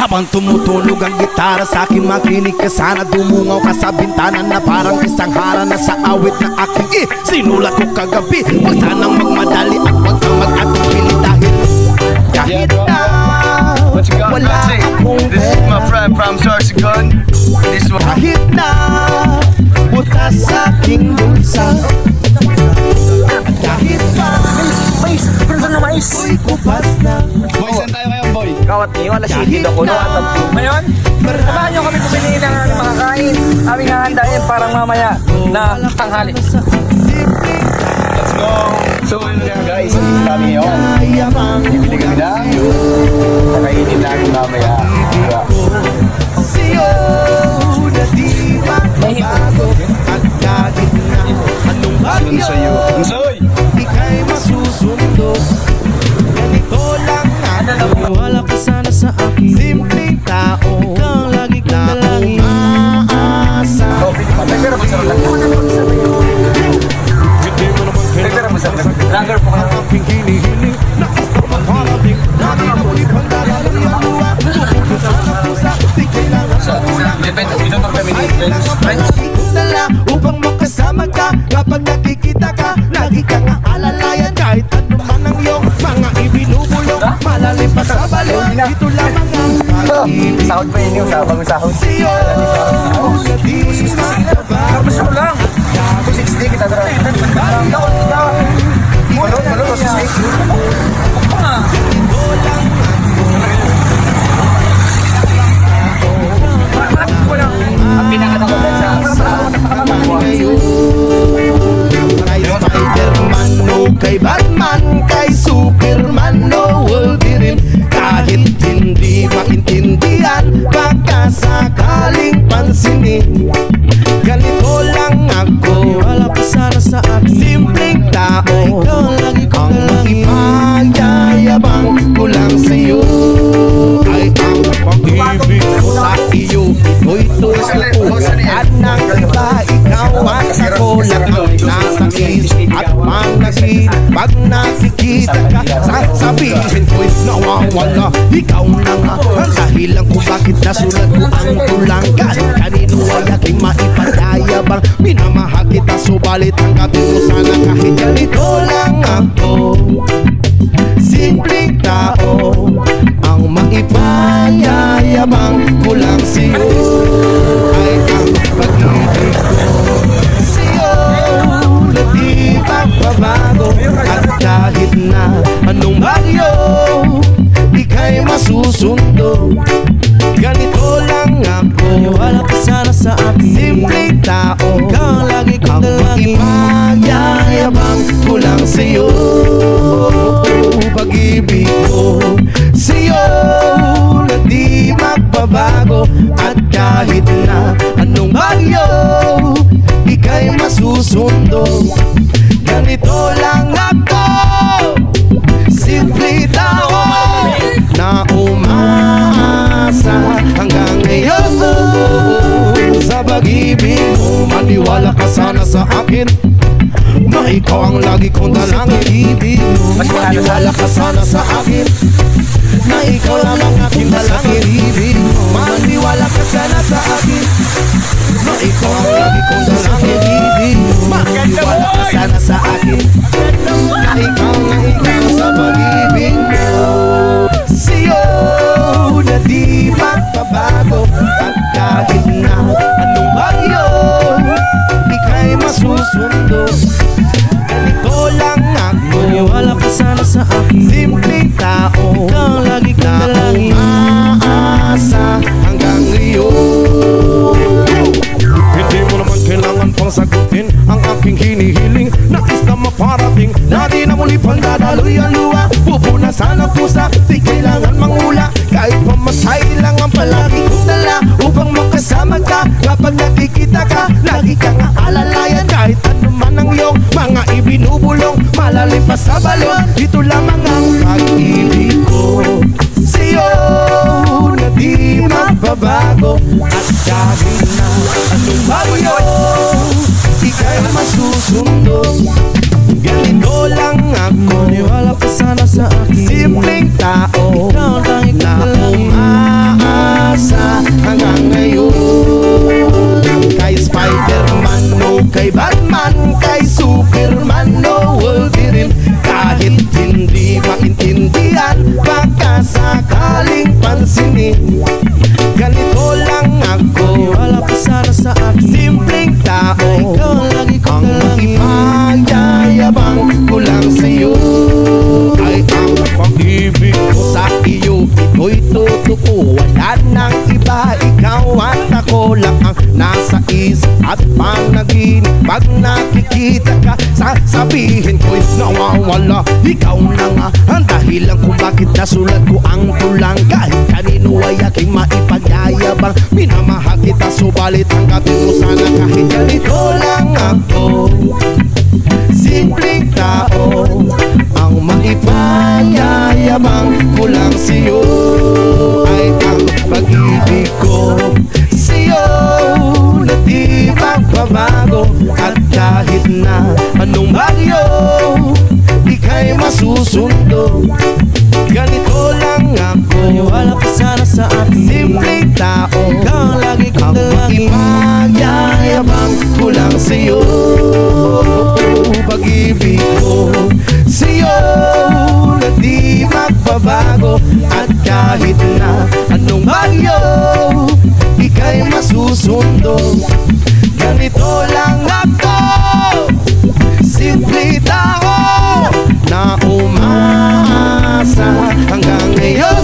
Habang tumutunog ang gitara sa akin, makinig ka sana. Dumungaw ka sa bintana na parang isang harana sa awit na aking sinulat ko kagabi. Huwag sanang magmadali at huwag kang mag-atupili dahil kahit na wala akong This is my friend from Sorsogon. This one. kahit na butas sa aking bulsa, kahit pa Mais! Pinsan na mais! ako'y kupas na. Boy, saan tayo ngayon, boy? Kawat niyo, alas 7 na kuno at ngayon, samahan nyo kami pumili ng aming mga kain. Aming hahandain parang mamaya na tanghali. Let's go! So, ano nga guys, hindi kami ngayon. Bibili kami na. Nakainin namin mamaya. Diba? Sa'yo na di magbabago at kahit na anong bagyo Sa'yo. Unsoy! ika'y masusundo. Ganito lang na wala ka sana sa akin. Simpleng tao, ikaw ang lagi kong dalangin. Umaasa. Nagpera mo sa lang. Nagpera mo sa lang. Lager po ka lang. Aking hinihiling na gusto makarating. Dati na muli pang dadalang yung luwa. Pupunta sa pusa, di kailangan sa ulang. Inutok kami ni Friends. Dala upang makasama ka. Kapag nakikita ka, lagi kang aalalayan. Kahit ano man ang iyong mga ibinubulong, malalim pa sa balon. Ito lamang ang pag-ibig Sahod pa yun yung bagong sahod. sa'yo. Na di magbabago. Gusto ko lang. 260 kita dara. Malot, 260. Ang pinakatakutan sa Kay Spider-Man, no kay Batman, kay Superman, no Wolverine. Kahit hindi maintindihan, baka sakaling pansinin. Ganito lang ako, wala pa sana sa akin. Simpleng tao, ikaw lagi kong dalangin. Magyayabang ko lang sa'yo ay ang pag-ibig ko sa iyo. Ito'y tututulan at ng iba, ikaw at ako lang ang nasa isip at managin. Pag nakikita ka, sasabihin ko'y nawawala. Ikaw na nga ang dahilan kung bakit nasulat ko ang tulanggan. Kanino ay aking maipadayabang, minamahal kita subalit ang gabi mo sana kahit ganito lang ako. Simpleng tao, ang maipayayabang ko lang sa'yo ay ang pag-ibig ko sa'yo na di magbabago. At kahit na anong bagyo, ika'y masusundo. Ganito lang ako, wala ka sana sa akin. Simpleng tao, ikaw ang lagi kong dalangin. Magyayabang ko lang sa'yo pag-ibig ko sa'yo na di magbabago. At kahit na anong bagyo, ika'y masusundo. Ganito lang ako, simple tao na umaasa hanggang ngayon. Sa pag-ibig mo, maniwala ka sana sa akin. Na ikaw ang lagi kong dalangin. Ibig mo, maniwala ka sana sa akin. Na ikaw lamang aking dalangin. Ibig mo, maniwala ka sana sa akin. Na ikaw ang lagi kong dalangin. Ibig mo, maniwala ka sana sa akin. Na ikaw sa pag-ibig mo sa'yo na di magbabago. At kahit na anong bagyo, ika'y masusundo. Ganito lang ako, maniwala ka sana sa akin. Simpleng tao, ikaw ang lagi kong dalangin. Umaasa hanggang ngayon. Hindi mo naman kailangan pang sagutin ang aking hinihiling. Nais na maparating na di na muli pang dadaloy ang luwa. Pupunasan ang pusa, di kailangan mangula. Kahit pamasay lang ang palagi kong dala upang makasama ka. Kapag nakikita ka, lagi kang aalalayan. Kahit ano man ang iyong mga ibinubulong, malalim pa sa balon. Ito lamang ang pag-ibig ko sa'yo na di magbabago. At kahit na anong bagyo, ika'y masusundo. Ganito lang ako, maniwala ka sana sa akin. Simpleng tao na umaasa akin. Pag nakikita ka, sasabihin ko'y nawawala. Ikaw na nga ang dahilan kung bakit nasulat ko ang tulang. Kahit kanino ay aking maipagyayabang, minamahal kita subalit tanggapin mo sana kahit ganito lang ako. Simpleng tao ang maipanyayabang ko lang sa'yo ay ang pag-ibig ko sa'yo na di magbabago. At kahit na anong bagyo ika'y masusundo, ganito lang ako. Maniwala ka sana sa akin. Simpleng tao Ikaw ang lagi kong dalangin. ipagyayabang ko lang sa'yo. Pag-ibig ko sa'yo na di magbabago. At kahit na anong bagyo ika'y masusundo, ganito lang ako. Simple tao na umaasa hanggang ngayon.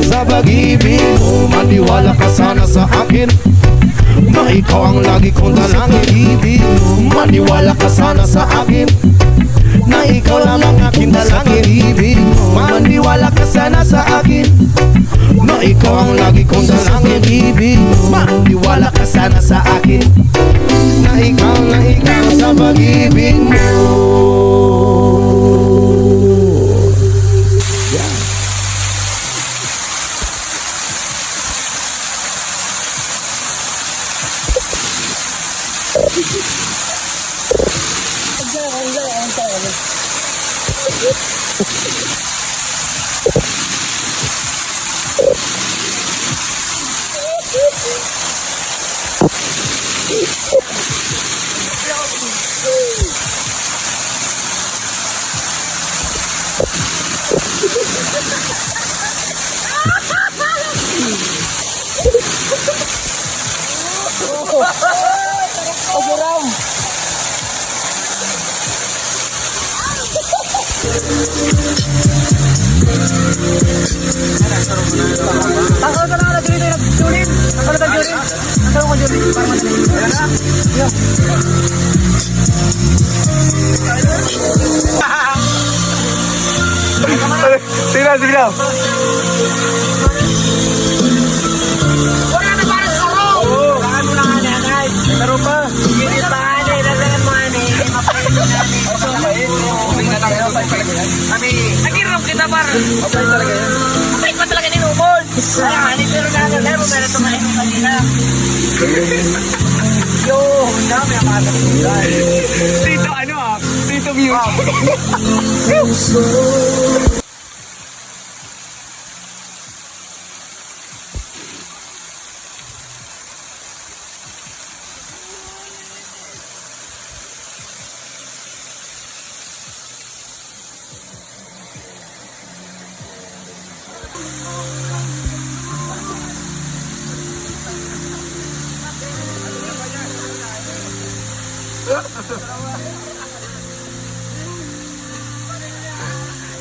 Sa pag-ibig mo, maniwala ka sana sa akin na ikaw ang lagi kong dalangin. Maniwala ka sana sa akin na ikaw lang ang aking dalangin. Maniwala ka sana sa akin na ikaw ang lagi kong dalangin. Maniwala ka sana sa akin na ikaw sa pag-ibig mo. Takot ka na dito yung nag-julin. Takot na julin. Takot ko julin. Parang madali. Ayan na. Sige na, sige na. Wala na parang saro. Oo. Baka mo lang ano guys. Saro pa. Hindi pa ano. Ilalangan mo ano. Mapalit mo namin. Kami. Nag-irong kita parang. Mapait talaga yan. Mapait pa talaga ni Rumon. Kaya pero na ano. Lalo meron tumahin mo kanina. Yo. Dami ang mga Tito ano ah. Tito music.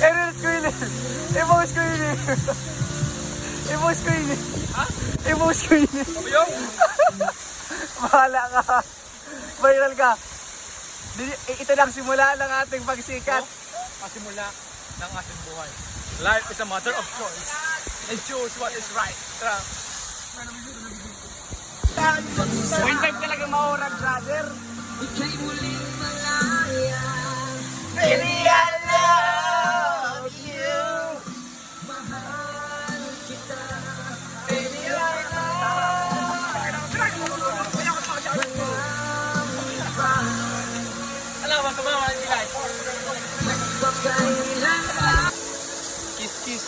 Errol Squilly! Imo Squilly! Imo Squilly! Ha? Imo Squilly! Yung? Bahala ka! Viral ka! Ito lang simula ng ating pagsikat. Pasimula ng ating buhay. Life is a matter of choice. And choose what is right. Tara. 0.5 talaga maurag, brother. Baby, I love you. Baby, I Alam mo, tumawa ang nilay. Kiss, kiss.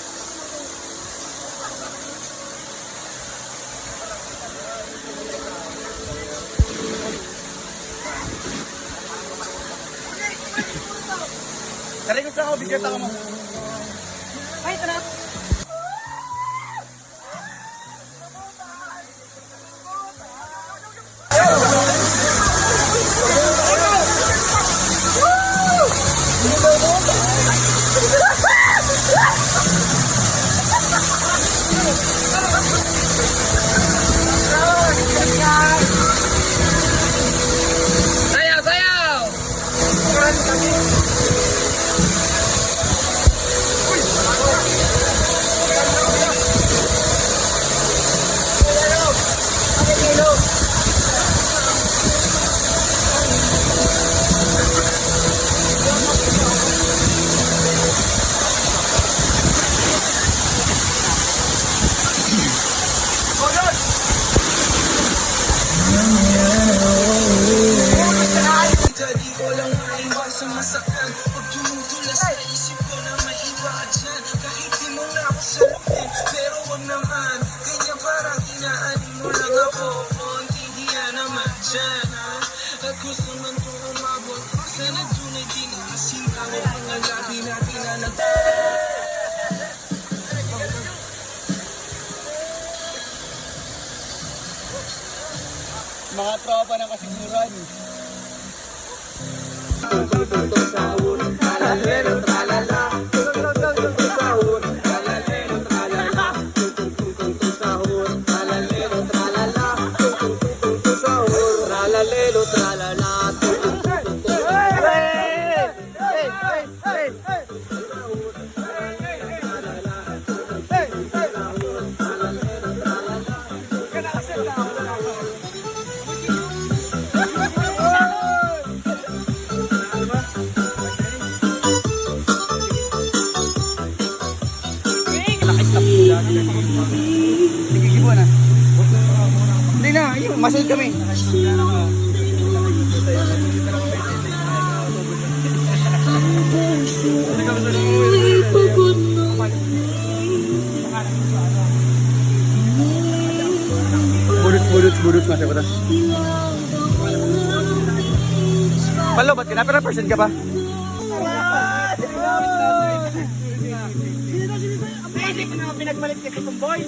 Tari ko sa ako, bigyan ako mo. Ay, ito na. naman, kanya parang inaanin mo lang ako. Konting hiya naman dyan, ha? At gusto man to umabot, sana tunay din ang asingaw. Ang labi natin na Mga tropa ng kasiguran. Hindi na, yun, masay kami. Budut masih batas. Palo, ba't ka na? Person ka ba? Pinagmalit ka itong boy.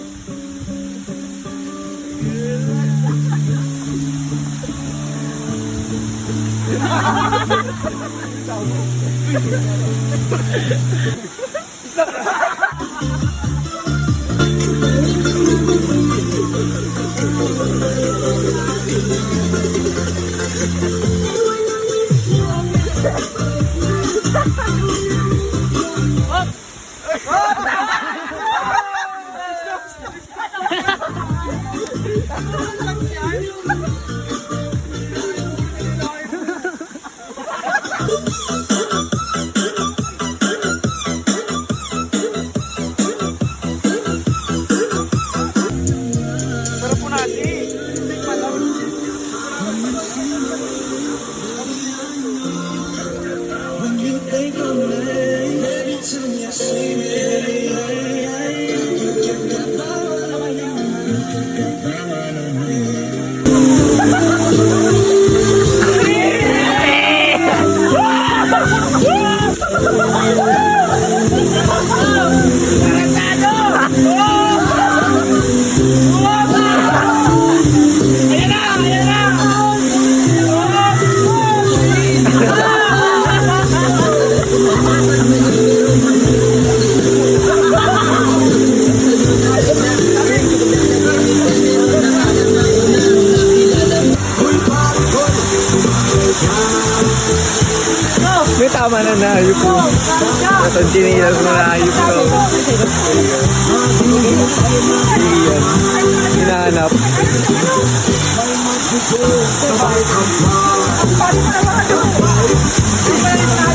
May tama na na, ayup ko. Ito chinilas mo na ayup ko. Iyan. Hinahanap. Paano